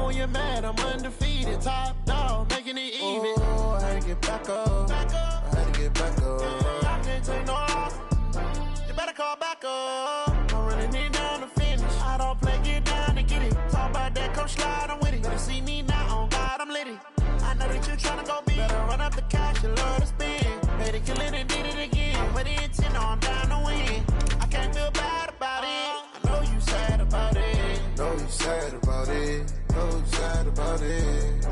when you're mad, I'm undefeated. Top dog, making it even. Oh, I had to get back up. I had to get back up. I can't take no loss. You better call back up. I'm running it down to finish. I don't play, get down to get it. Talk about that, come slide, I'm with it. Better see me now, on God, I'm litty. I know that you're trying to go big. Better run up the cash, you love to spend. Made it, kill it, and did it again. With the intent on down to win. I can't feel bad about it. I know you sad about it. Know you sad about it. Know you sad about it.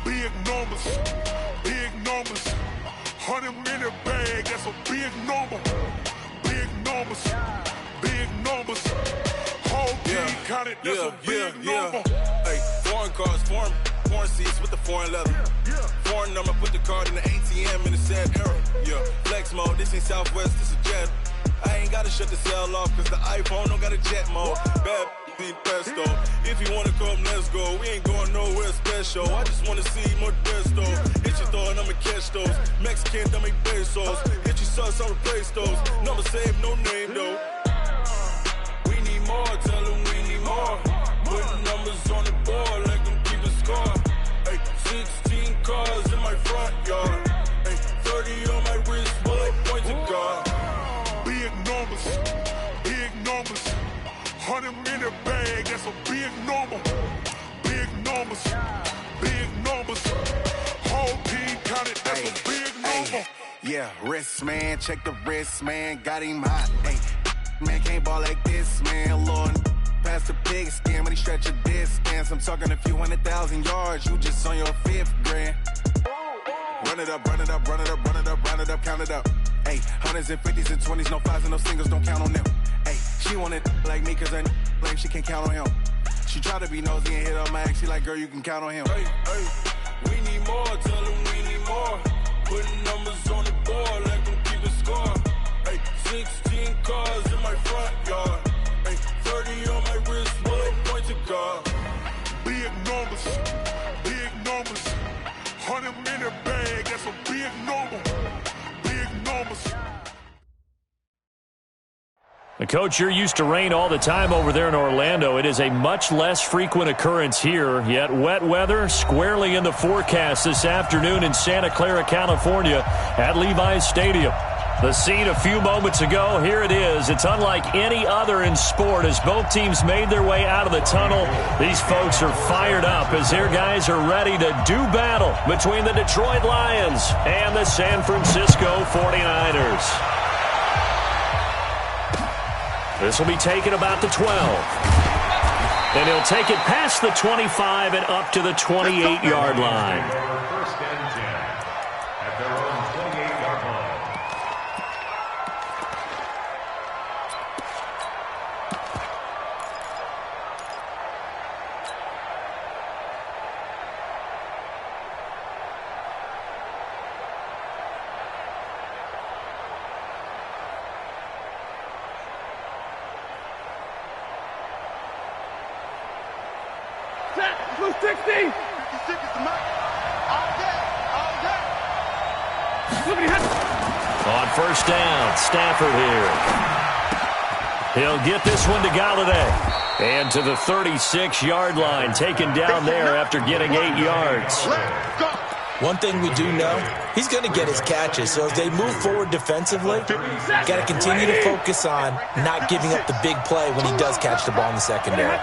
Big numbers, big numbers. 100-minute bag, that's a big number. Big numbers, big numbers. Whole team counted, that's a big number. Hey, foreign cars, foreign seats with the foreign leather. Foreign number, put the card in the ATM in the sad era. Yeah, flex mode, this ain't Southwest, this is Jet. I ain't gotta shut the cell off, cause the iPhone don't got a jet mode. Bad need pesto. If you wanna come, let's go. We ain't going nowhere special. I just wanna see more desto. Hit your thought, I'ma catch those. Mexican, don't make pesos. Hit your sauce, I'll replace those. Number save, no name though. We need more, tell them we need more. Putting numbers on the board, like them keep a score. Hey, 16 cars in my front yard. Hey, 30 on my wrist, bullet point to God. Big numbers, big numbers. 100-minute bag, that's a big number. Big numbers, big numbers. Whole team counted, that's a big number. Yeah, wrist man, check the wrist man, got him hot. Hey, man can't ball like this, man. Lord, past the pig skin when he stretch a distance. I'm talking a few 100,000 yards, you just on your 5th grand. Run it up, run it up, run it up, run it up, run it up, count it up. Hey, hundreds and 50s and 20s, no 5s and no singles, don't count on them. Hey, she wanted like me cause her like she can't count on him. She tried to be nosy and hit up my ex, she like, girl, you can count on him. Hey, we need more, tell them we need more. Putting numbers on the board, like them keep a score. Hey, 16 cars in my front yard. Hey, 30 on my wrist, bullet point to God. Big numbers, big numbers. 100-minute bag, that's a big number. Big numbers. Coach, you're used to rain all the time over there in Orlando. It is a much less frequent occurrence here, yet wet weather squarely in the forecast this afternoon in Santa Clara, California at Levi's Stadium. The scene a few moments ago, here it is. It's unlike any other in sport as both teams made their way out of the tunnel. These folks are fired up as their guys are ready to do battle between the Detroit Lions and the San Francisco 49ers. This will be taken about the 12. And he'll take it past the 25 and up to the 28-yard line. First and 10 at their own 28-yard line. Blue 60. 56 is the mark. All day. All day. On first down, Stafford here. He'll get this one to Galladay. And to the 36-yard line, taken down there after getting 8 yards. One thing we do know, he's going to get his catches. So as they move forward defensively, got to continue to focus on not giving up the big play when he does catch the ball in the secondary.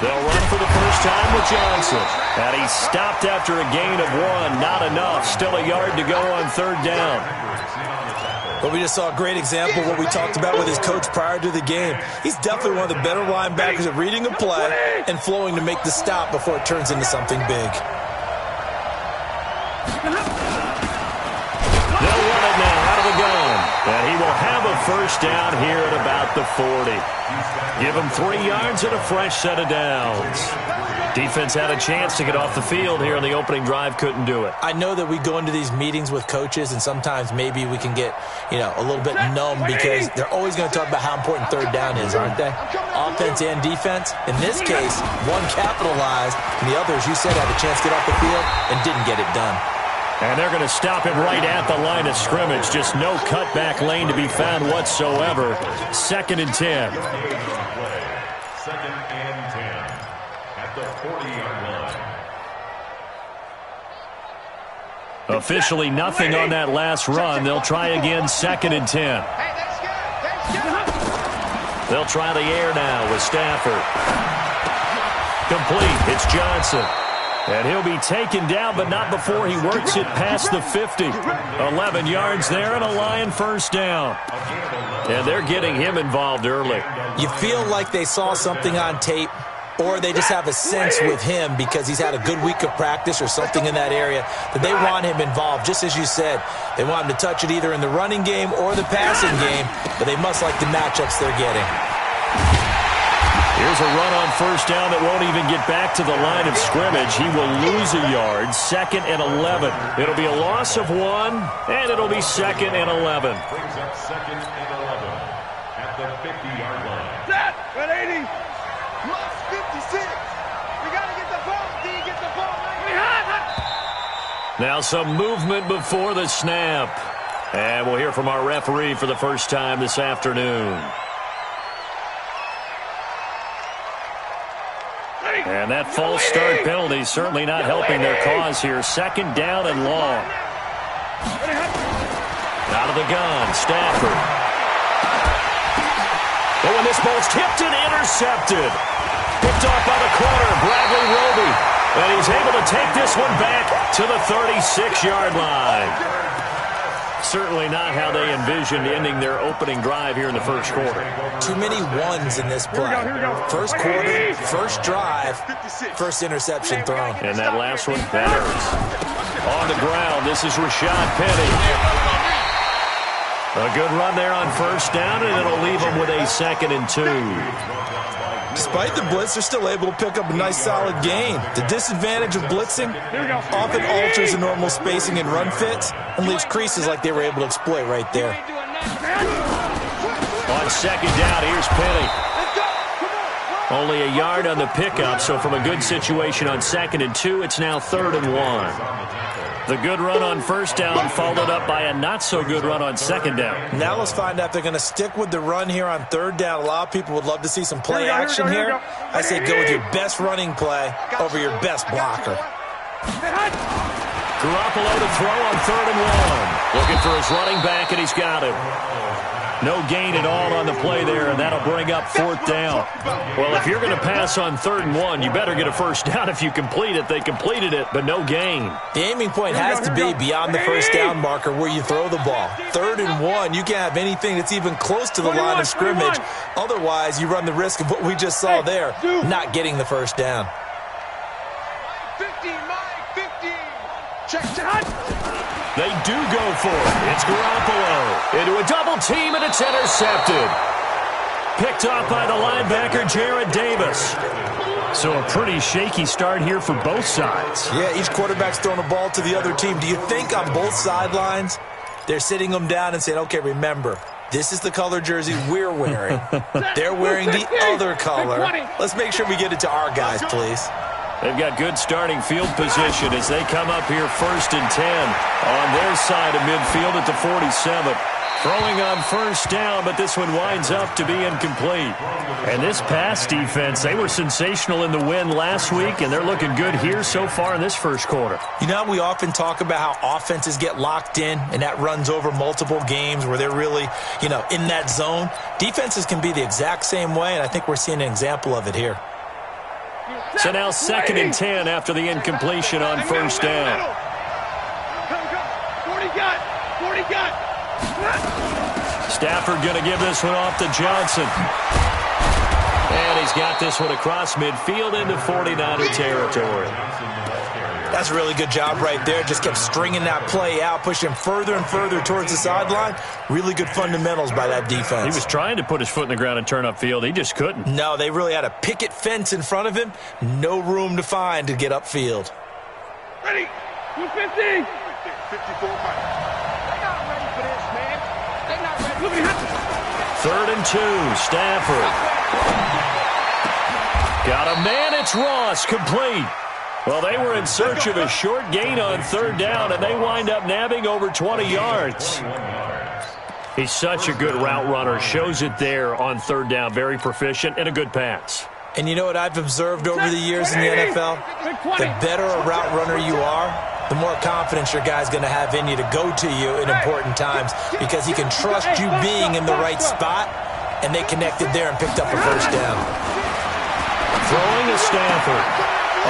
They'll run for the first time with Johnson. And he stopped after a gain of 1. Not enough. Still a yard to go on third down. But we just saw a great example of what we talked about with his coach prior to the game. He's definitely one of the better linebackers at reading a play and flowing to make the stop before it turns into something big. They'll run it now out of the gun. And he will have a first down here at about the 40. Give him 3 yards and a fresh set of downs. Defense had a chance to get off the field here on the opening drive, couldn't do it. I know that we go into these meetings with coaches, and sometimes maybe we can get, a little bit numb because they're always going to talk about how important third down is, aren't they? Offense and defense. In this case, one capitalized, and the other, as you said, had a chance to get off the field and didn't get it done. And they're going to stop it right at the line of scrimmage. Just no cutback lane to be found whatsoever. 2nd and 10. Second and 10 at the 40-yard line. Officially nothing on that last run. They'll try again 2nd and 10. They'll try the air now with Stafford. Complete. It's Johnson. And he'll be taken down, but not before he works it past the 50. 11 yards there and a Lion first down. And they're getting him involved early. You feel like they saw something on tape, or they just have a sense with him because he's had a good week of practice or something in that area that they want him involved. Just as you said, they want him to touch it either in the running game or the passing game, but they must like the matchups they're getting. Here's a run on first down that won't even get back to the line of scrimmage. He will lose a yard. 2nd and 11. It'll be a loss of 1, and it'll be 2nd and 11. Brings up 2nd and 11 at the 50-yard line. Set at 80. Plus 56. We got to get the ball. D, get the ball. Now some movement before the snap. And we'll hear from our referee for the first time this afternoon. And that false start penalty certainly not helping their cause here. 2nd down and long. Out of the gun, Stafford. But when this ball's tipped and intercepted. Picked off by the corner, Bradley Roby. And he's able to take this one back to the 36-yard line. Certainly not how they envisioned ending their opening drive here in the first quarter. Too many ones in this play. First quarter, first drive, first interception thrown. And that last one, that hurts. On the ground, this is Rashad Penny. A good run there on first down, and it'll leave them with a 2nd and 2. Despite the blitz, they're still able to pick up a nice solid gain. The disadvantage of blitzing often alters the normal spacing and run fits and leaves creases like they were able to exploit right there. On 2nd down, here's Penny. Only a yard on the pickup, so from a good situation on 2nd and 2, it's now 3rd and 1. The good run on first down followed up by a not-so-good run on 2nd down. Now let's find out if they're going to stick with the run here on 3rd down. A lot of people would love to see some play action here. I say go with your best running play over your best blocker. Garoppolo to throw on 3rd and 1. Looking for his running back, and he's got him. No gain at all on the play there, and that'll bring up 4th down. Well, if you're going to pass on 3rd and 1, you better get a first down if you complete it. They completed it, but no gain. The aiming point has to be beyond the first down marker where you throw the ball. 3rd and 1, you can't have anything that's even close to the line of scrimmage. Otherwise, you run the risk of what we just saw there, not getting the first down. 15, Mike, 15. Check. They do go for it. It's Garoppolo into a double team, and it's intercepted. Picked off by the linebacker, Jared Davis. So a pretty shaky start here for both sides. Yeah, each quarterback's throwing a ball to the other team. Do you think on both sidelines they're sitting them down and saying, okay, remember, this is the color jersey we're wearing. They're wearing the other color. Let's make sure we get it to our guys, please. They've got good starting field position as they come up here 1st and 10 on their side of midfield at the 47. Throwing on first down, but this one winds up to be incomplete. And this pass defense, they were sensational in the win last week, and they're looking good here so far in this first quarter. You know, we often talk about how offenses get locked in, and that runs over multiple games where they're really, in that zone. Defenses can be the exact same way, and I think we're seeing an example of it here. So now 2nd and 10 after the incompletion on first down. 40 got. Stafford going to give this one off to Johnson. And he's got this one across midfield into 49er territory. That's a really good job right there. Just kept stringing that play out, pushing further and further towards the sideline. Really good fundamentals by that defense. He was trying to put his foot in the ground and turn upfield. He just couldn't. No, they really had a picket fence in front of him. No room to find to get upfield. Ready. 250. 54 Mike. They're not ready for this, man. They're not ready. Look at him. 3rd and 2, Stafford. Got a man, it's Ross, complete. Well, they were in search of a short gain on 3rd down, and they wind up nabbing over 20 yards. He's such a good route runner. Shows it there on 3rd down. Very proficient and a good pass. And you know what I've observed over the years in the NFL? The better a route runner you are, the more confidence your guy's going to have in you to go to you in important times because he can trust you being in the right spot, and they connected there and picked up a 1st down. Throwing to Stafford.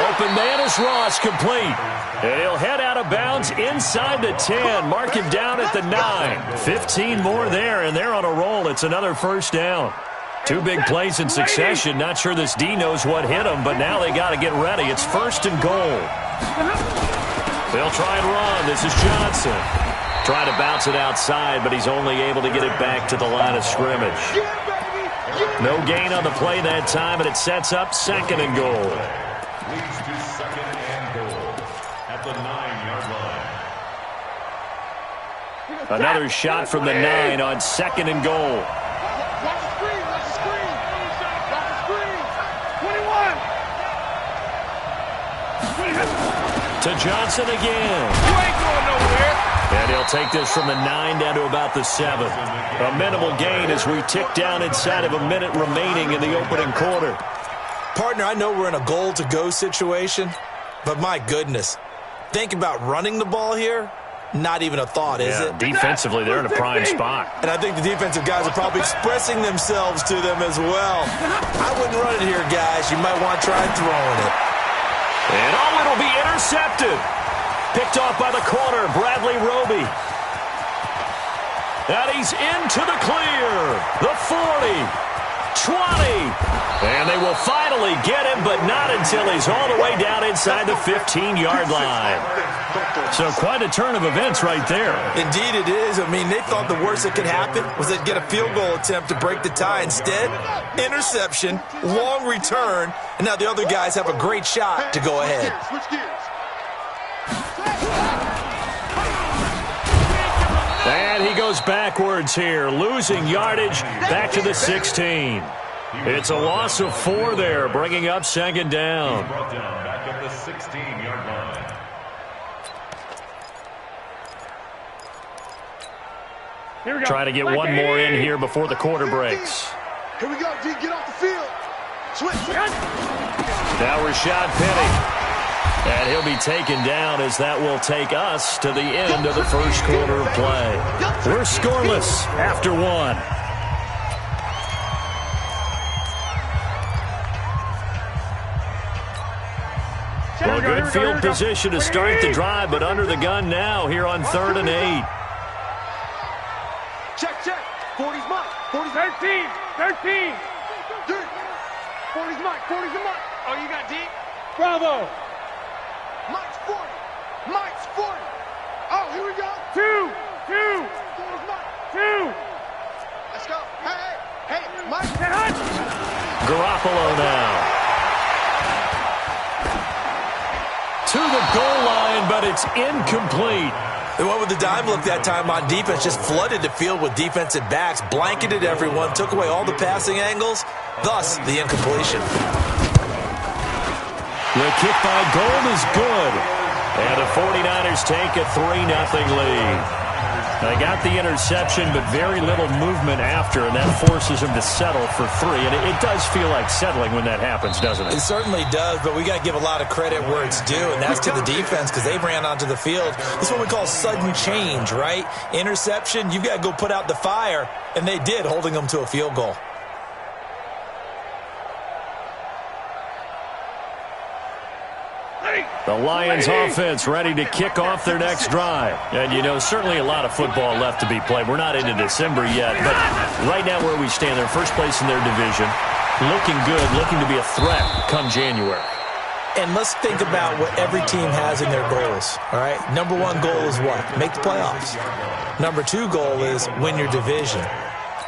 Open man is Ross, complete. And he'll head out of bounds inside the 10. Mark him down at the 9. 15 more there, and they're on a roll. It's another 1st down. 2 big plays in succession. Not sure this D knows what hit him, but now they got to get ready. It's 1st and goal. They'll try and run. This is Johnson. Trying to bounce it outside, but he's only able to get it back to the line of scrimmage. No gain on the play that time, and it sets up 2nd and goal. Leads to 2nd and goal at the 9-yard line. Another shot from the 9 on 2nd and goal. Watch the screen. Watch the screen. Watch the screen. 21. To Johnson again. You ain't going nowhere. And he'll take this from the 9 down to about the 7. A minimal gain as we tick down inside of a minute remaining in the opening quarter. Partner, I know we're in a goal-to-go situation, but my goodness, think about running the ball here. Not even a thought, is it? Defensively, they're in a prime spot. And I think the defensive guys are probably expressing themselves to them as well. I wouldn't run it here, guys. You might want to try throwing it. And it'll be intercepted. Picked off by the corner, Bradley Roby. And he's into the clear. The 40. 20. And they will finally get him, but not until he's all the way down inside the 15-yard line. So quite a turn of events right there. Indeed it is. I mean, they thought the worst that could happen was they'd get a field goal attempt to break the tie. Instead, interception, long return, and now the other guys have a great shot to go ahead. Switch gears. And he goes backwards here, losing yardage back to the 16. It's a loss of 4 there, bringing up 2nd down. He's brought down back up the 16-yard line. Here we go. Trying to get one more in here before the quarter breaks. Here we go, D. Get off the field. Switch. Now Rashad Penny. And he'll be taken down as that will take us to the end of the first quarter of play. We're scoreless after 1. Well, good field position to start the drive, but under the gun now here on 3rd and 8. Check. 40's Mike. 40's 13. 13. 40's Mike. 40's the Mike. Oh, you got D? Bravo. Mike's 40. Mike's 40. Oh, here we go. 2. 40's Mike. 2. Let's go. Hey, Mike. Garoppolo now. To the goal line, but it's incomplete. They went with the dime look that time on defense, just flooded the field with defensive backs, blanketed everyone, took away all the passing angles, thus the incompletion. The kick by Gold is good. And the 49ers take a 3-0 lead. They got the interception, but very little movement after, and that forces them to settle for 3. And it does feel like settling when that happens, doesn't it? It certainly does, but we got to give a lot of credit where it's due, and that's to the defense because they ran onto the field. This is what we call sudden change, right? Interception, you've got to go put out the fire, and they did, holding them to a field goal. The Lions offense ready to kick off their next drive. And, you know, certainly a lot of football left to be played. We're not into December yet, but right now where we stand, they're first place in their division. Looking good, looking to be a threat come January. And let's think about what every team has in their goals, all right? Number one goal is what? Make the playoffs. Number two goal is win your division.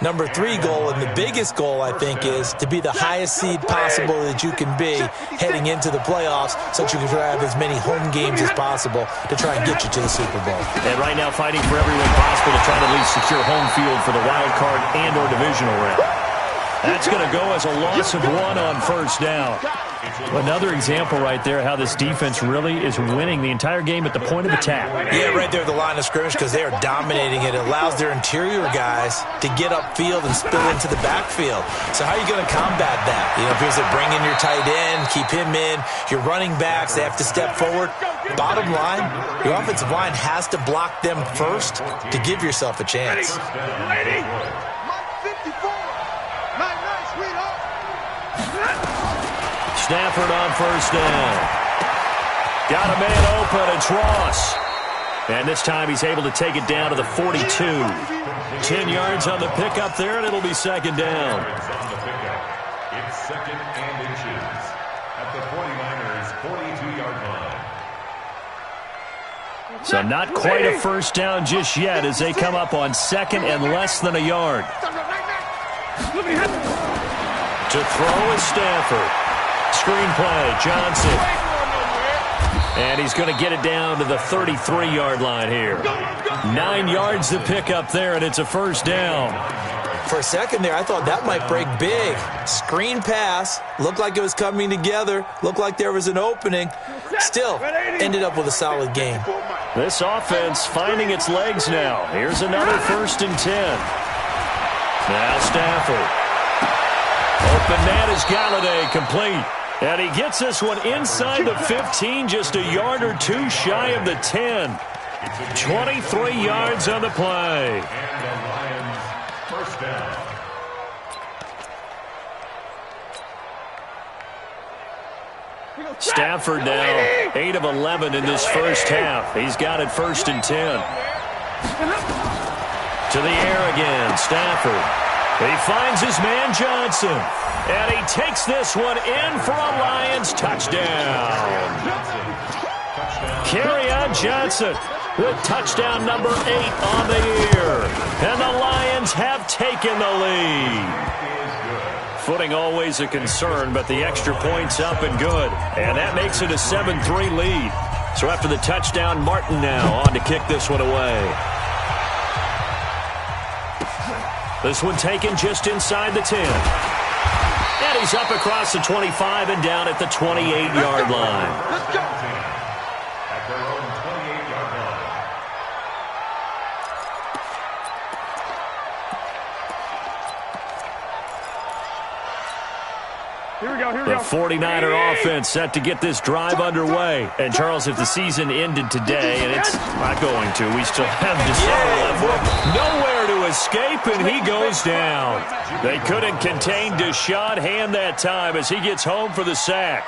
Number three goal, and the biggest goal, I think, is to be the highest seed possible that you can be heading into the playoffs so that you can have as many home games as possible to try and get you to the Super Bowl. And right now fighting for every way possible to try to at least secure home field for the wild card and or divisional round. That's going to go as a loss of 1 on first down. Another example right there how this defense really is winning the entire game at the point of attack. Yeah, right there at the line of scrimmage because they are dominating it. It allows their interior guys to get upfield and spill into the backfield. So how are you going to combat that? You know, because they bring in your tight end, keep him in. Your running backs, they have to step forward. Bottom line, your offensive line has to block them first to give yourself a chance. Stafford on first down. Got a man open. It's Ross. And this time he's able to take it down to the 42. 10 yards on the pickup there, and it'll be second down. It's second and inches at the 49ers' 42-yard line. So not quite a first down just yet as they come up on second and less than a yard. To throw is Stafford. Screenplay, Johnson. And he's going to get it down to the 33-yard line here. 9 yards to pick up there, and it's a first down. For a second there, I thought that might break big. Screen pass. Looked like it was coming together. Looked like there was an opening. Still, ended up with a solid game. This offense finding its legs now. Here's another first and 10. Now Stafford. Open man is Galladay, complete. And he gets this one inside the 15, just a yard or two shy of the 10. 23 yards on the play. And the Lions first down. Stafford now 8 of 11 in this first half. He's got it first and 10. To the air again, Stafford. He finds his man Johnson. And he takes this one in for a Lions touchdown. Kerryon Johnson with touchdown number 8 on the year. And the Lions have taken the lead. Footing always a concern, but the extra point's up and good. And that makes it a 7-3 lead. So after the touchdown, Martin now on to kick this one away. This one taken just inside the 10. And he's up across the 25 and down at the 28-yard line. Let's go. At their own 28-yard line. Here we go, here we The go. 49er offense set to get this drive underway. And, Charles, if the season ended today, and it's not going to, we still have December left. Nowhere to escape, and he goes down. They couldn't contain Deshaun Hand that time as he gets home for the sack.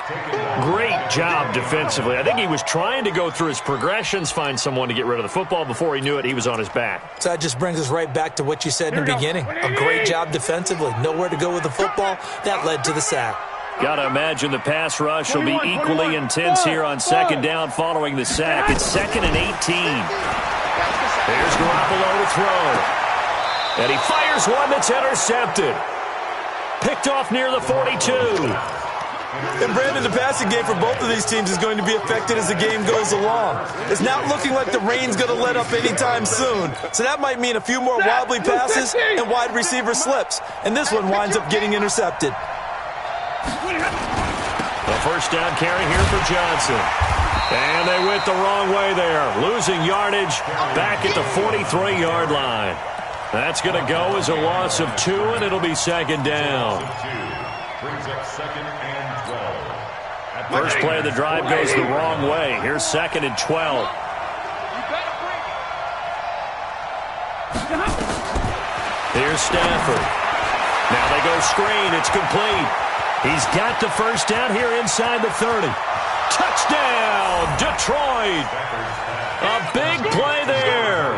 Great job defensively. I think he was trying to go through his progressions, find someone to get rid of the football. Before he knew it, he was on his back. So that just brings us right back to what you said in the beginning. A great job defensively. Nowhere to go with the football. That led to the sack. Got to imagine the pass rush will be equally intense here on second down following the sack. It's second and 18. Here's Garoppolo to throw. And he fires one that's intercepted. Picked off near the 42. And, Brandon, the passing game for both of these teams is going to be affected as the game goes along. It's not looking like the rain's going to let up anytime soon. So that might mean a few more wobbly passes and wide receiver slips. And this one winds up getting intercepted. The first down carry here for Johnson. And they went the wrong way there. Losing yardage back at the 43-yard line. That's going to go as a loss of 2, and it'll be second down. Brings up second and 12. First play of the drive goes the wrong way. Here's second and 12. Here's Stafford. Now they go screen. It's complete. He's got the first down here inside the 30. Touchdown, Detroit. A big play there.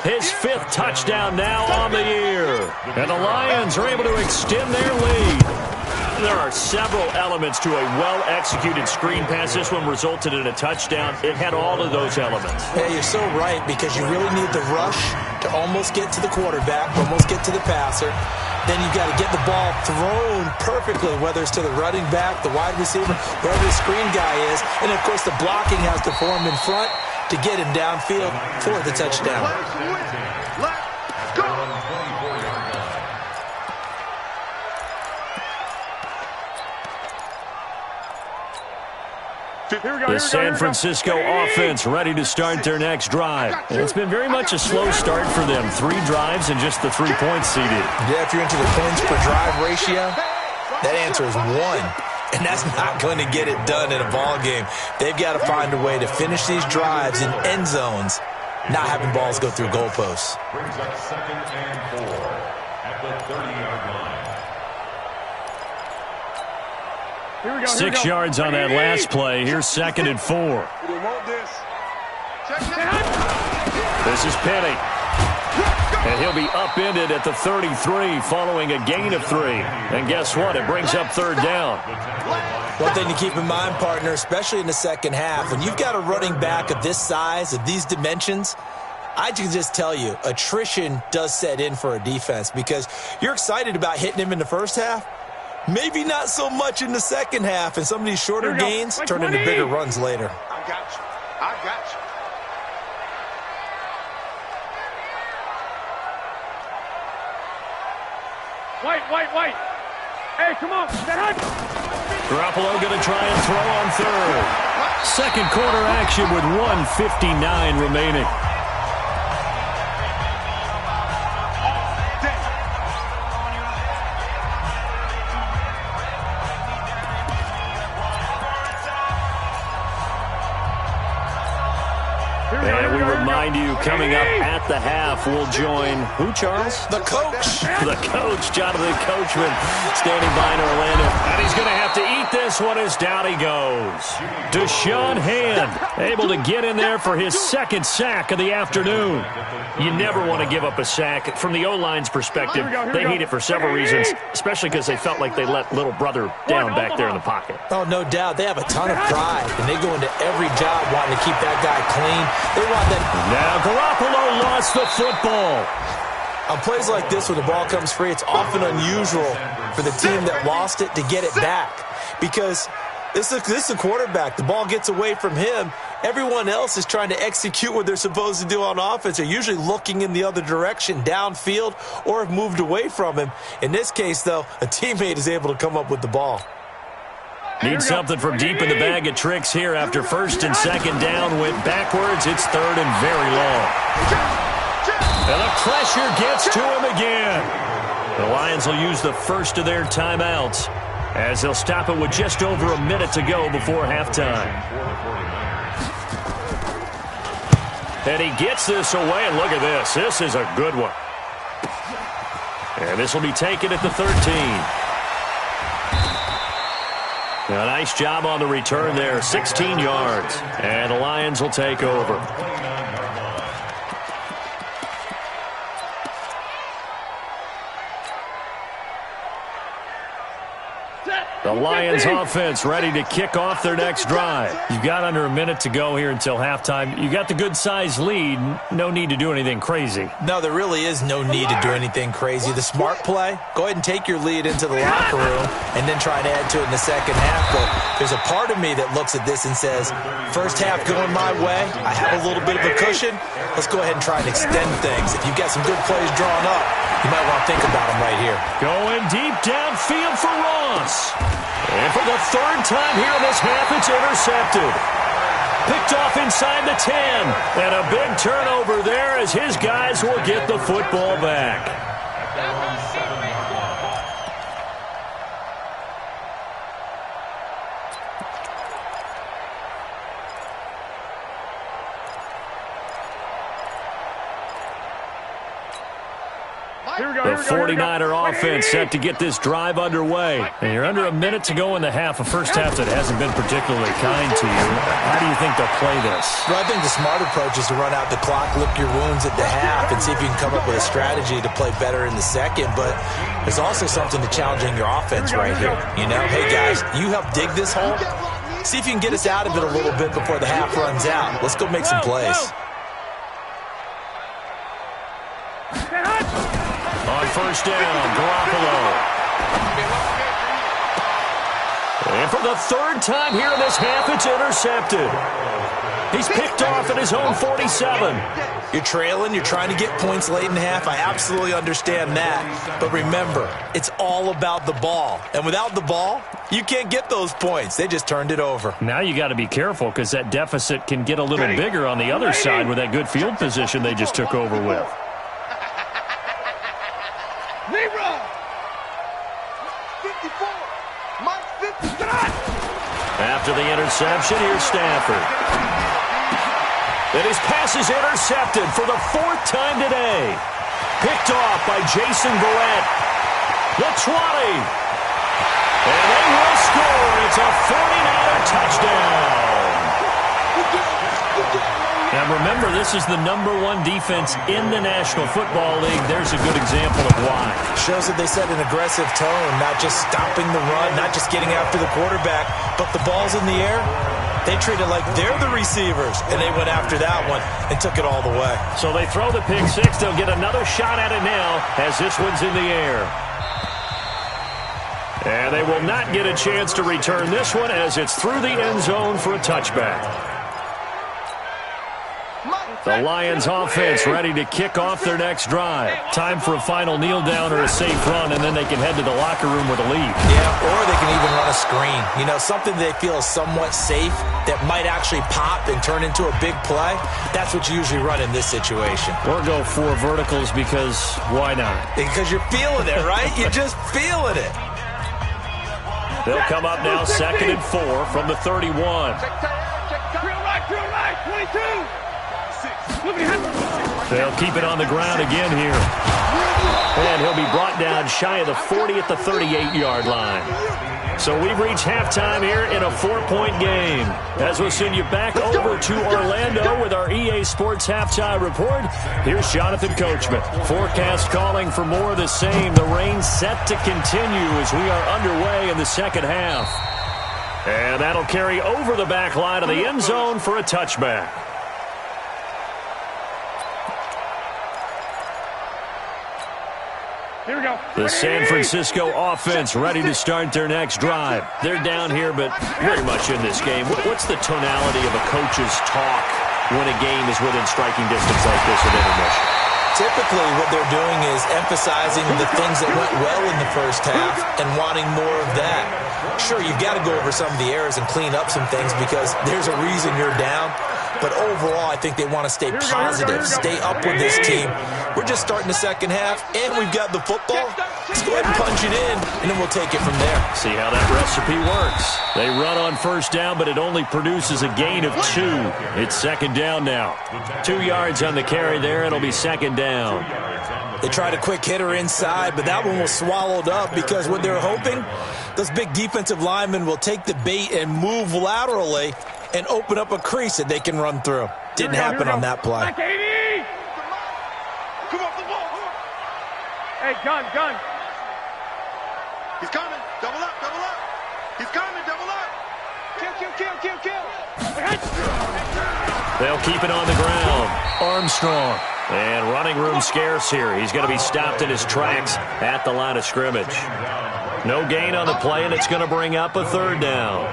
His 5th touchdown now on the year. And the Lions are able to extend their lead. There are several elements to a well-executed screen pass. This one resulted in a touchdown. It had all of those elements. Yeah, you're so right, because you really need the rush to almost get to the quarterback, almost get to the passer. Then you've got to get the ball thrown perfectly, whether it's to the running back, the wide receiver, wherever the screen guy is. And, of course, the blocking has to form in front to get him downfield for the touchdown. Let's go! The San Francisco offense ready to start their next drive. And it's been very much a slow start for them. 3 drives and just the 3 points seeded. Yeah, if you're into the points per drive ratio, that answer is 1. And that's not going to get it done in a ball game. They've got to find a way to finish these drives in end zones, not having balls go through goalposts. Brings up 2nd and 4 at the 30-yard line. 6 yards on that last play. Here's 2nd and 4. This is Penny. And he'll be upended at the 33 following a gain of 3. And guess what? It brings up 3rd down. One thing to keep in mind, partner, especially in the second half, when you've got a running back of this size, of these dimensions, I can just tell you, attrition does set in for a defense, because you're excited about hitting him in the first half. Maybe not so much in the second half, and some of these shorter gains turn into bigger runs later. I got you. I got you. White. Hey, come on. Garoppolo going to try and throw on 3rd. Second quarter action with 1:59 remaining. And we remind you, coming up at the half, we'll join who, Charles? The coach. The coach, Jonathan Coachman, standing by in Orlando. And he's going to have to eat this one as down he goes. Deshaun Hand, able to get in there for his 2nd sack of the afternoon. You never want to give up a sack. From the O-line's perspective, they hate it for several reasons, especially because they felt like they let little brother down back there in the pocket. Oh, no doubt. They have a ton of pride, and they go into every job wanting to keep that guy clean. They want that. Now Garoppolo lost the football. On plays like this, when the ball comes free, it's often unusual for the team that lost it to get it back, because this is a quarterback. The ball gets away from him. Everyone else is trying to execute what they're supposed to do on offense. They're usually looking in the other direction, downfield, or have moved away from him. In this case, though, a teammate is able to come up with the ball. Need something from deep in the bag of tricks here after 1st and 2nd down. Went backwards. It's 3rd and very long. And the pressure gets to him again. The Lions will use the first of their timeouts as they'll stop it with just over a minute to go before halftime. And he gets this away, and look at this. This is a good one. And this will be taken at the 13. A nice job on the return there, 16 yards. And the Lions will take over. The Lions offense ready to kick off their next drive. You've got under a minute to go here until halftime. You got the good-sized lead. No need to do anything crazy. No, there really is no need to do anything crazy. The smart play, go ahead and take your lead into the locker room and then try and add to it in the second half. But there's a part of me that looks at this and says, first half going my way, I have a little bit of a cushion. Let's go ahead and try and extend things. If you've got some good plays drawn up, you might want to think about them right here. Going deep downfield for Ross. And for the 3rd time here in this half, it's intercepted. Picked off inside the 10. And a big turnover there as his guys will get the football back. The 49er offense set to get this drive underway. And you're under a minute to go in the half, a first half that hasn't been particularly kind to you. How do you think they'll play this? Well, I think the smart approach is to run out the clock, lick your wounds at the half, and see if you can come up with a strategy to play better in the second. But there's also something to challenging your offense right here. You know, hey, guys, you help dig this hole. See if you can get us out of it a little bit before the half runs out. Let's go make some plays. On first down, Garoppolo. And for the third time here in this half, it's intercepted. He's picked off at his own 47. You're trailing. You're trying to get points late in half. I absolutely understand that. But remember, it's all about the ball. And without the ball, you can't get those points. They just turned it over. Now you got to be careful because that deficit can get a little bigger on the other side with that good field position they just took over with. After the interception, here's Stafford. And his pass is intercepted for the fourth time today. Picked off by Jason Verrett. The 20. And they will score. It's a 49er touchdown. Now remember, this is the #1 defense in the National Football League. There's a good example of why. Shows that they set an aggressive tone, not just stopping the run, not just getting after the quarterback, but the ball's in the air. They treat it like they're the receivers, and they went after that one and took it all the way. So they throw the pick six. They'll get another shot at it now as this one's in the air. And they will not get a chance to return this one as it's through the end zone for a touchback. The Lions offense ready to kick off their next drive. Time for a final kneel down or a safe run, and then they can head to the locker room with a lead. Yeah, or they can even run a screen. You know, something they feel is somewhat safe that might actually pop and turn into a big play. That's what you usually run in this situation. Or go 4 verticals because why not? Because you're feeling it, right? You're just feeling it. They'll come up now 2nd and 4 from the 31. Drill right, 22. They'll keep it on the ground again here. And he'll be brought down shy of the 40 at the 38-yard line. So we've reached halftime here in a 4-point game. As we'll send you back over to Orlando with our EA Sports Halftime Report, here's Jonathan Coachman. Forecast calling for more of the same. The rain set to continue as we are underway in the second half. And that'll carry over the back line of the end zone for a touchback. Here we go. The San Francisco offense ready to start their next drive. They're down here, but very much in this game. What's the tonality of a coach's talk when a game is within striking distance like this at intermission? Typically, what they're doing is emphasizing the things that went well in the first half and wanting more of that. Sure, you've got to go over some of the errors and clean up some things because there's a reason you're down. But overall, I think they want to stay positive, stay up with this team. We're just starting the second half, and we've got the football. Let's go ahead and punch it in, and then we'll take it from there. See how that recipe works. They run on first down, but it only produces a gain of 2. It's second down now. 2 yards on the carry there. It'll be second down. They tried a quick hitter inside, but that one was swallowed up because what they're hoping, those big defensive linemen will take the bait and move laterally and open up a crease that they can run through. Didn't happen on that play. Come off the ball. Hey, gun. He's coming. Double up. He's coming. Double up. Kill. They'll keep it on the ground. Armstrong. And running room scarce here. He's going to be stopped in his tracks at the line of scrimmage. No gain on the play, and it's going to bring up a third down.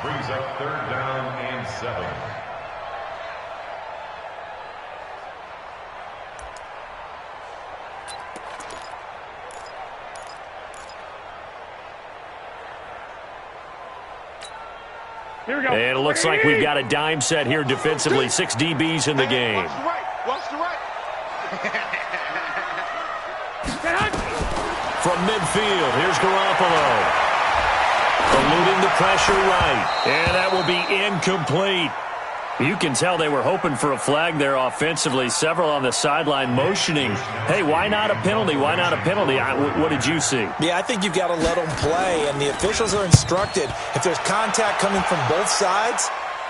Brings up 3rd down and 7. Here we go. And it looks like we've got a dime set here defensively. 6 DBs in the game. Watch the right. From midfield, here's Garoppolo. Eluding the pressure right. And that will be incomplete. You can tell they were hoping for a flag there offensively. Several on the sideline motioning, hey, why not a penalty? Why not a penalty? What did you see? Yeah, I think you've got to let them play, and the officials are instructed. If there's contact coming from both sides,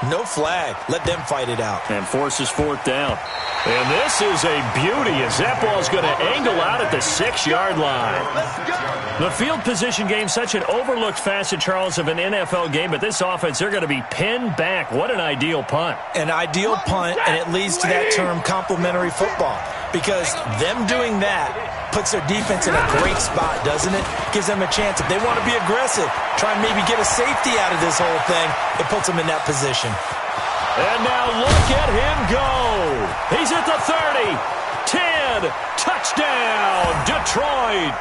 no flag. Let them fight it out. And forces fourth down. And this is a beauty as that ball's going to angle out at the 6-yard line. The field position game, such an overlooked facet, Charles, of an NFL game, but this offense, they're going to be pinned back. What an ideal punt. An ideal punt, and it leads to that term complementary football, because them doing that puts their defense in a great spot, doesn't it? Gives them a chance. If they want to be aggressive, try and maybe get a safety out of this whole thing, it puts them in that position. And now look at him go. He's at the 30, 10, touchdown, Detroit.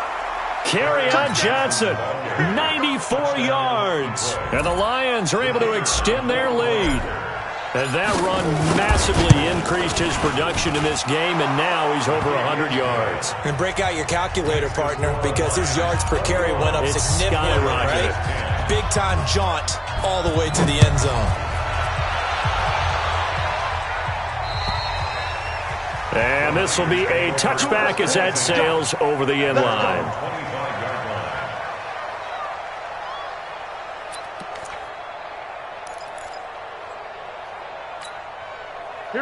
Kerryon Johnson, 94 yards. And the Lions are able to extend their lead. And that run massively increased his production in this game, and now he's over 100 yards. And break out your calculator, partner, because his yards per carry went up significantly, right? Big-time jaunt all the way to the end zone. And this will be a touchback as that sails over the end line. The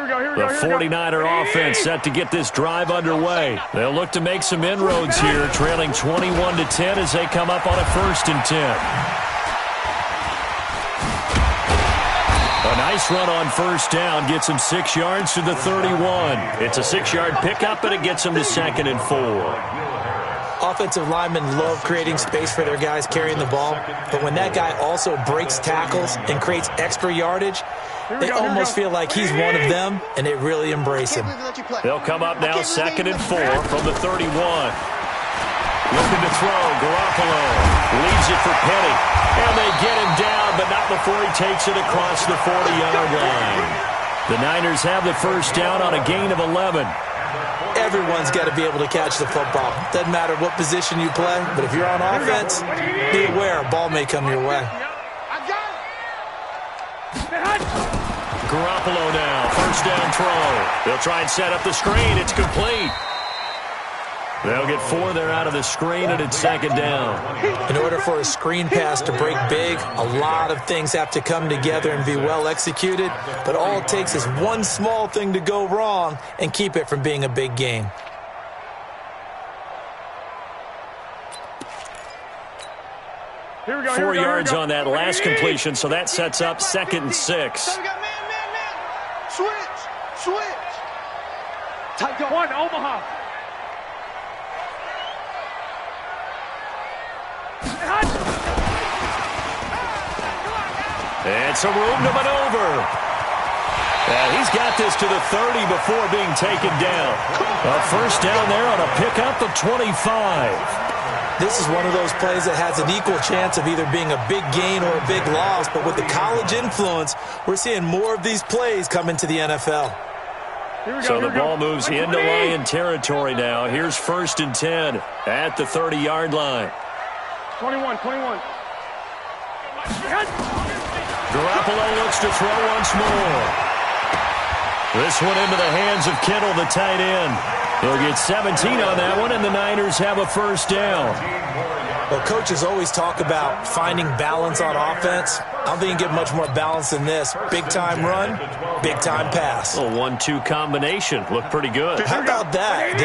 49er offense set to get this drive underway. They'll look to make some inroads here, trailing 21-10 as they come up on a 1st and 10. A nice run on 1st down gets him 6 yards to the 31. It's a 6-yard pickup, and it gets him to 2nd and 4. Offensive linemen love creating space for their guys carrying the ball, but when that guy also breaks tackles and creates extra yardage, they almost feel like he's one of them, and they really embrace him. They'll come up now 2nd and 4 from the 31. Looking to throw, Garoppolo leaves it for Penny. And they get him down, but not before he takes it across the 40-yard line. The Niners have the 1st down on a gain of 11. Everyone's got to be able to catch the football. Doesn't matter what position you play, but if you're on offense, be aware a ball may come your way. Garoppolo now, 1st down throw. They'll try and set up the screen. It's complete. They'll get 4 there out of the screen, and it's 2nd down. In order for a screen pass to break big, a lot of things have to come together and be well executed, but all it takes is one small thing to go wrong and keep it from being a big gain. Here we go, 4 yards on that last completion, so that sets up 2nd and 6. Switch. Tight go. 1, Omaha. And some room to maneuver. And he's got this to the 30 before being taken down. A 1st down there on a pickup of 25. This is one of those plays that has an equal chance of either being a big gain or a big loss, but with the college influence, we're seeing more of these plays come into the NFL. So the ball moves into Lion territory now. Here's 1st and 10 at the 30-yard line. 21. Garoppolo looks to throw once more. This one into the hands of Kittle, the tight end. He'll get 17 on that one, and the Niners have a 1st down. Well, coaches always talk about finding balance on offense. I don't think you get much more balance than this. Big-time run, big-time pass. A 1-2 combination. Looked pretty good. How about that?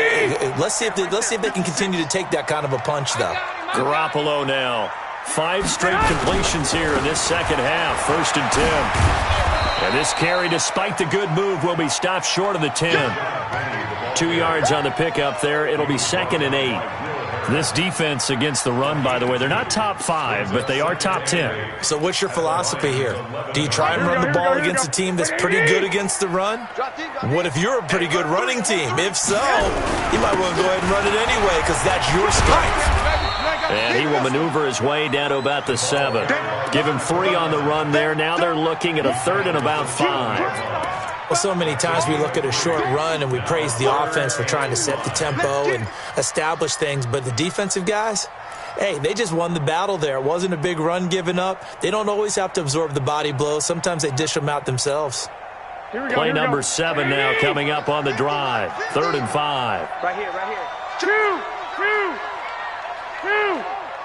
Let's see if they can continue to take that kind of a punch, though. Garoppolo now. 5 straight completions here in this 2nd half. 1st and 10. And this carry, despite the good move, will be stopped short of the 10. 2 yards on the pickup there. It'll be 2nd and 8. This defense against the run, by the way, they're not top 5, but they are top 10. So what's your philosophy here? Do you try and run the ball against a team that's pretty good against the run? What if you're a pretty good running team? If so, you might want to go ahead and run it anyway because that's your strength. And he will maneuver his way down to about the 7. Give him 3 on the run there. Now they're looking at a 3rd and about 5. Well, so many times we look at a short run and we praise the offense for trying to set the tempo and establish things, but the defensive guys, hey, they just won the battle there. It wasn't a big run given up. They don't always have to absorb the body blows. Sometimes they dish them out themselves. Play number 7 now coming up on the drive. 3rd and 5. Right here. Two.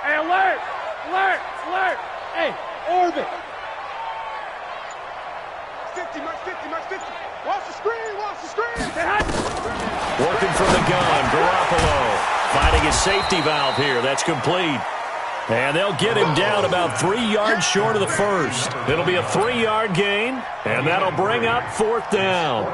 Hey, alert. Hey, orbit. 50, mark 50. Watch the screen. Working from the gun, Garoppolo. Finding his safety valve here. That's complete. And they'll get him down about 3 yards short of the first. It'll be a 3-yard gain, and that'll bring up 4th down.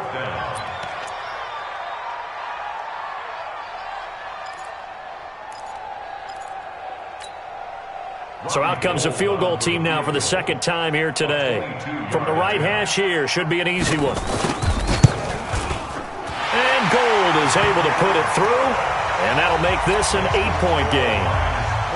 So out comes a field goal team now for the 2nd time here today. From the right hash here, should be an easy one. And Gold is able to put it through, and that'll make this an 8-point game.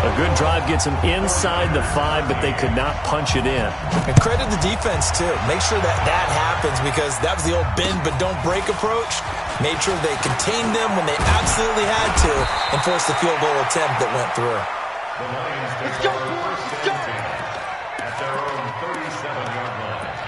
A good drive gets them inside the 5, but they could not punch it in. And credit the defense, too. Make sure that happens, because that was the old bend but don't break approach. Made sure they contained them when they absolutely had to and forced the field goal attempt that went through. The Lions take over first and 10 at their own 37-yard line.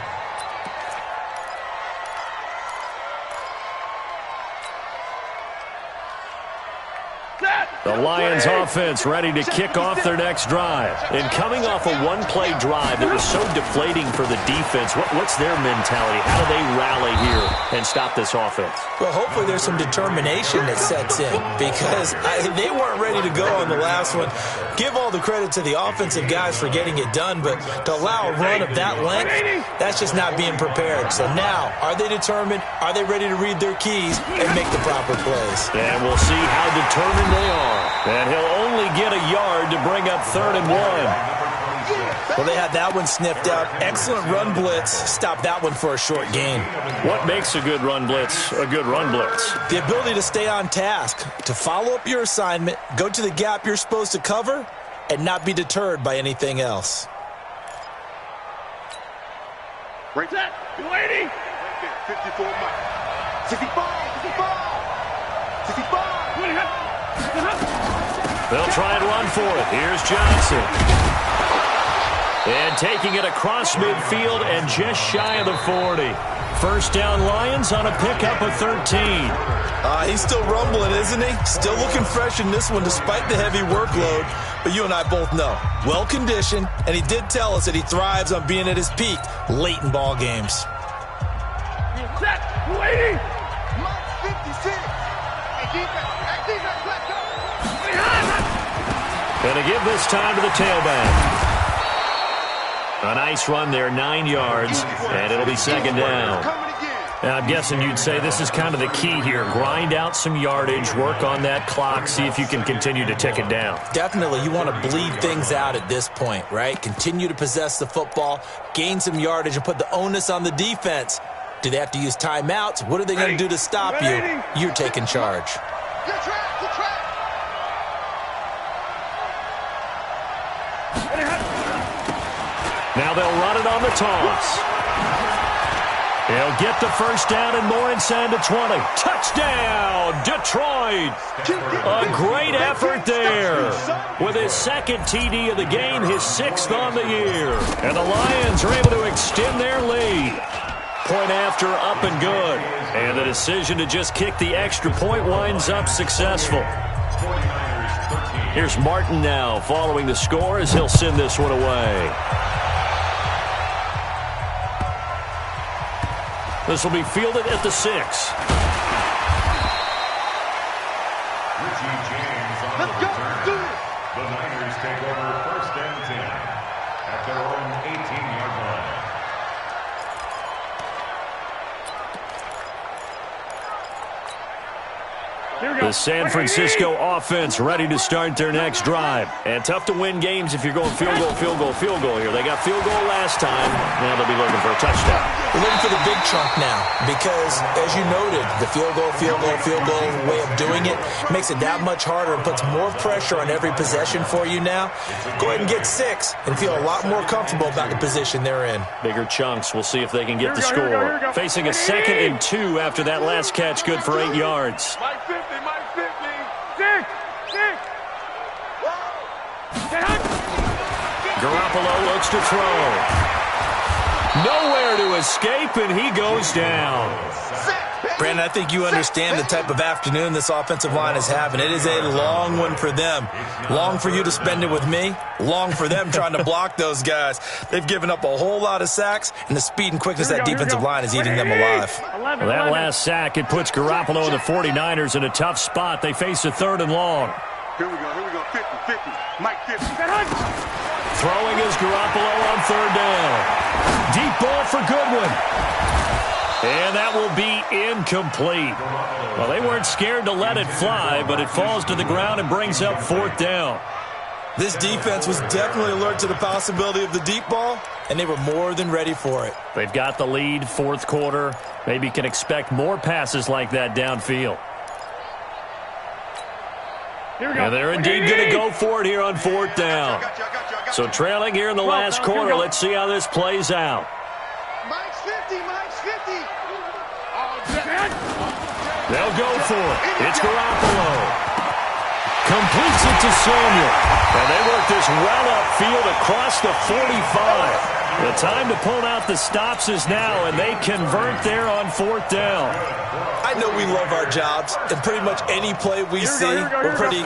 The Lions offense ready to kick off their next drive. And coming off a one-play drive that was so deflating for the defense, what's their mentality? How do they rally here and stop this offense? Well, hopefully there's some determination that sets in, because they weren't ready to go on the last one. Give all the credit to the offensive guys for getting it done, but to allow a run of that length, that's just not being prepared. So now, are they determined? Are they ready to read their keys and make the proper plays? And we'll see how determined they are. And he'll only get a yard to bring up 3rd and 1. Well, they had that one sniffed out. Excellent run blitz. Stop that one for a short gain. What makes a good run blitz a good run blitz? The ability to stay on task, to follow up your assignment, go to the gap you're supposed to cover, and not be deterred by anything else. Right set. You waiting? 54 miles. 65. They'll try and run for it. Here's Johnson. And taking it across midfield and just shy of the 40. First down Lions on a pickup of 13. He's still rumbling, isn't he? Still looking fresh in this one despite the heavy workload. But you and I both know, well-conditioned, and he did tell us that he thrives on being at his peak late in ball games. Set. Waiting. Mark 56. Defense, let's go. Going to give this time to the tailback. A nice run there, 9 yards, and it'll be 2nd down. Now, I'm guessing you'd say this is kind of the key here. Grind out some yardage, work on that clock, see if you can continue to tick it down. Definitely, you want to bleed things out at this point, right? Continue to possess the football, gain some yardage, and put the onus on the defense. Do they have to use timeouts? What are they going to do to stop you? You're taking charge. Good track. Now they'll run it on the toss. He'll get the first down and more inside the 20. Touchdown, Detroit. A great effort there. With his 2nd TD of the game, his 6th on the year. And the Lions are able to extend their lead. Point after, up and good. And the decision to just kick the extra point winds up successful. Here's Martin now following the score as he'll send this one away. This will be fielded at the 6. Richie James on the return. The Niners take over 1st and 10 at their own 18-yard line. The San Francisco offense ready to start their next drive. And tough to win games if you're going field goal here. They got field goal last time. Now they'll be looking for a touchdown. We're looking for the big chunk now because, as you noted, the field goal way of doing it makes it that much harder and puts more pressure on every possession for you now. Go ahead and get 6 and feel a lot more comfortable about the position they're in. Bigger chunks. We'll see if they can get the score. Facing a 2nd and 2 after that last catch, good for 8 yards. Mike 50. 6. Garoppolo looks to throw. Nowhere to escape, and he goes down. Brandon, I think you understand the type of afternoon this offensive line is having. It is a long one for them. Long for you to spend it with me. Long for them trying to block those guys. They've given up a whole lot of sacks, and the speed and quickness of that defensive line is eating them alive. Well, that last sack, it puts Garoppolo and the 49ers in a tough spot. They face a 3rd and long. Here we go, 50, Mike 50. Throwing is Garoppolo on 3rd down. Deep ball for Goodwin. And that will be incomplete. Well, they weren't scared to let it fly, but it falls to the ground and brings up 4th down. This defense was definitely alert to the possibility of the deep ball, and they were more than ready for it. They've got the lead, 4th quarter. Maybe can expect more passes like that downfield. Here we go. And they're indeed going to go for it here on 4th down. So trailing here in the last quarter. Let's see how this plays out. Mike's 50. They'll go for it. It's Garoppolo. Completes it to Samuel. And they work this well upfield across the 45. The time to pull out the stops is now, and they convert there on 4th down. I know we love our jobs, and pretty much any play we see, we're pretty,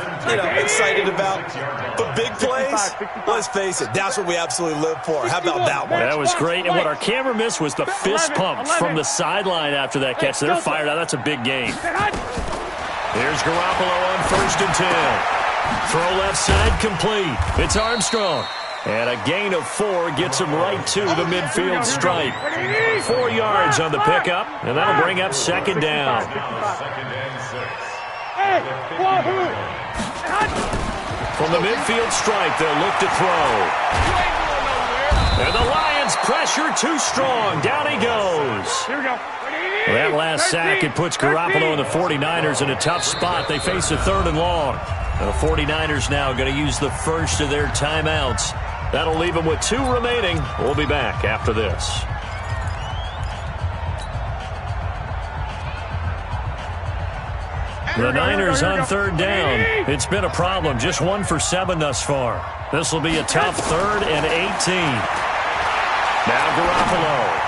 excited about. But big plays, let's face it, that's what we absolutely live for. How about that one? That was great, and what our camera missed was the fist pump from the sideline after that catch. They're fired out. That's a big game. Here's Garoppolo on 1st and 10. Throw left side complete. It's Armstrong. And a gain of 4 gets him right to the midfield stripe. 4 yards on the pickup, and that'll bring up 2nd down. From the midfield stripe, they'll look to throw. And the Lions pressure too strong. Down he goes. Here we go. Well, that last sack, it puts Garoppolo and the 49ers in a tough spot. They face a 3rd and long. The 49ers now going to use the first of their timeouts. That'll leave them with 2 remaining. We'll be back after this. The Niners on 3rd down. It's been a problem. Just 1 for 7 thus far. This will be a tough 3rd and 18. Now Garoppolo.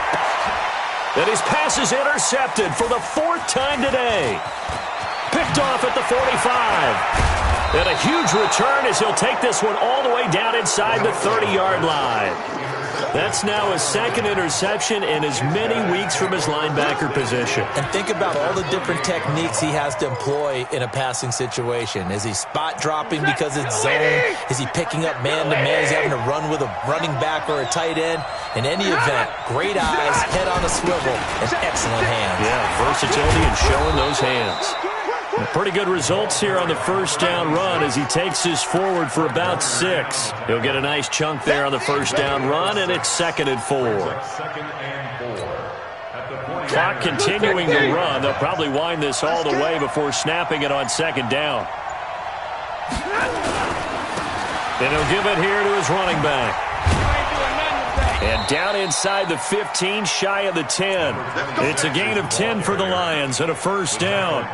And his pass is intercepted for the 4th time today. Picked off at the 45. And a huge return as he'll take this one all the way down inside the 30-yard line. That's now his 2nd interception in as many weeks from his linebacker position. And think about all the different techniques he has to employ in a passing situation. Is he spot dropping because it's zone? Is he picking up man-to-man? Is he having to run with a running back or a tight end? In any event, great eyes, head on a swivel, and excellent hands. Yeah, versatility and showing those hands. Pretty good results here on the 1st down run as he takes this forward for about 6. He'll get a nice chunk there on the 1st down run, and it's 2nd and 4. Clock continuing to run. They'll probably wind this all the way before snapping it on 2nd down. And he'll give it here to his running back. And down inside the 15, shy of the 10. It's a gain of 10 for the Lions and a 1st down.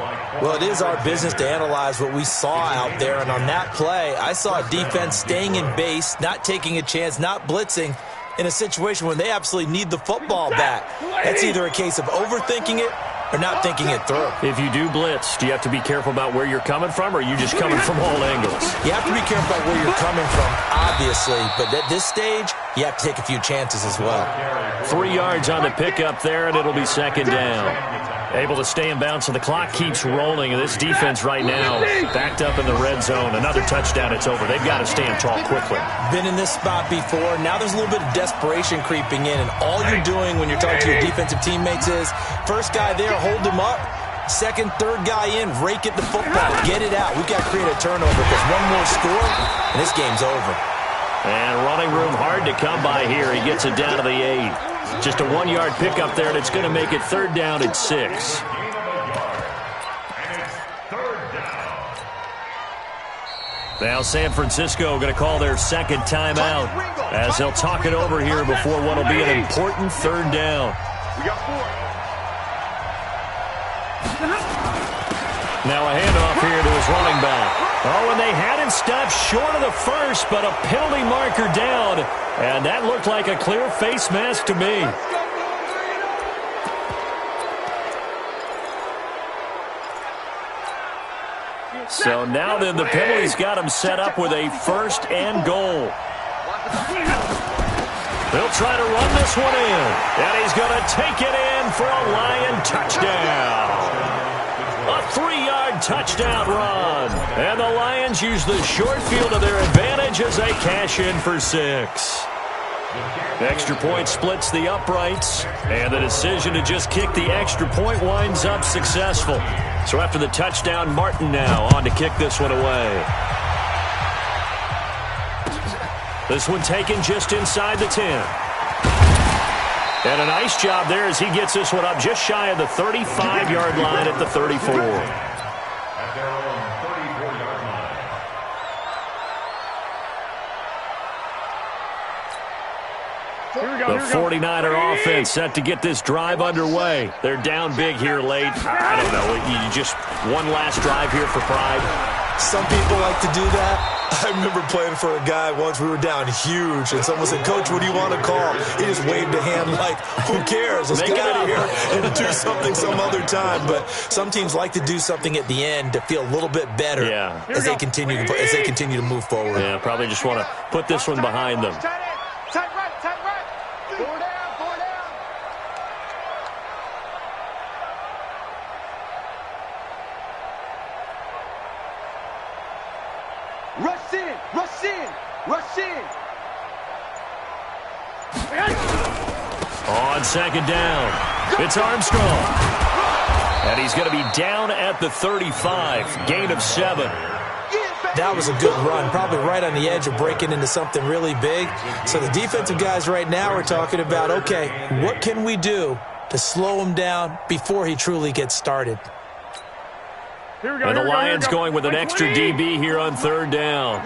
Well, it is our business to analyze what we saw out there. And on that play, I saw a defense staying in base, not taking a chance, not blitzing in a situation where they absolutely need the football back. That's either a case of overthinking it or not thinking it through. If you do blitz, do you have to be careful about where you're coming from, or are you just coming from all angles? You have to be careful about where you're coming from, obviously. But at this stage, you have to take a few chances as well. 3 yards on the pickup there, and it'll be 2nd down. Able to stay in bounds, so the clock keeps rolling. And this defense right now backed up in the red zone. Another touchdown, it's over. They've got to stand tall quickly. Been in this spot before. Now there's a little bit of desperation creeping in. And all you're doing when you're talking to your defensive teammates is, first guy there, hold him up. 2nd, 3rd guy in, rake at the football. Get it out. We've got to create a turnover because one more score, and this game's over. And running room hard to come by here. He gets it down to the 8. Just a 1-yard pickup there, and it's going to make it 3rd down at 6. Now San Francisco going to call their 2nd timeout as they'll talk it over here before what will be an important 3rd down. Now a handoff here to his running back. Oh, and they had him stopped short of the first, but a penalty marker down. And that looked like a clear face mask to me. So now then, the penalty's got him set up with a first and goal. They'll try to run this one in. And he's going to take it in for a Lion touchdown. A 3-yard touchdown run. And the Lions use the short field to their advantage as they cash in for 6. The extra point splits the uprights, and the decision to just kick the extra point winds up successful. So after the touchdown, Martin now on to kick this one away. This one taken just inside the 10. And a nice job there as he gets this one up just shy of the 35-yard line at the 34. At their own 34-yard line. The 49er offense set to get this drive underway. They're down big here late. I don't know. You just one last drive here for pride. Some people like to do that. I remember playing for a guy once. We were down huge, and someone said, "Coach, what do you want to call?" He just waved a hand like, "Who cares? Let's get out of here and do something some other time." But some teams like to do something at the end to feel a little bit better as they continue to move forward. Yeah, probably just want to put this one behind them. Tight right. Four down. Rush in. On second down, it's Armstrong. And he's going to be down at the 35, gain of 7. That was a good run, probably right on the edge of breaking into something really big. So the defensive guys right now are talking about, okay, what can we do to slow him down before he truly gets started? And the Lions going with an extra DB here on third down.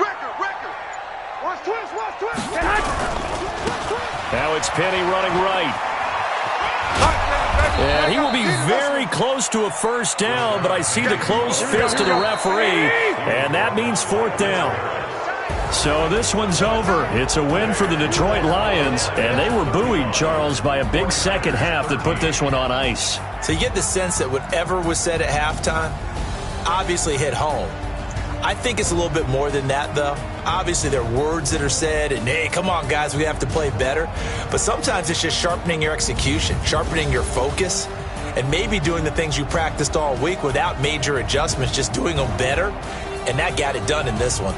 Now it's Penny running right. And he will be very close to a first down, but I see the closed fist of the referee, and that means fourth down. So this one's over. It's a win for the Detroit Lions, and they were buoyed, Charles, by a big second half that put this one on ice. So you get the sense that whatever was said at halftime obviously hit home. I think it's a little bit more than that, though. Obviously, there are words that are said, and, hey, come on, guys, we have to play better. But sometimes it's just sharpening your execution, sharpening your focus, and maybe doing the things you practiced all week without major adjustments, just doing them better, and that got it done in this one.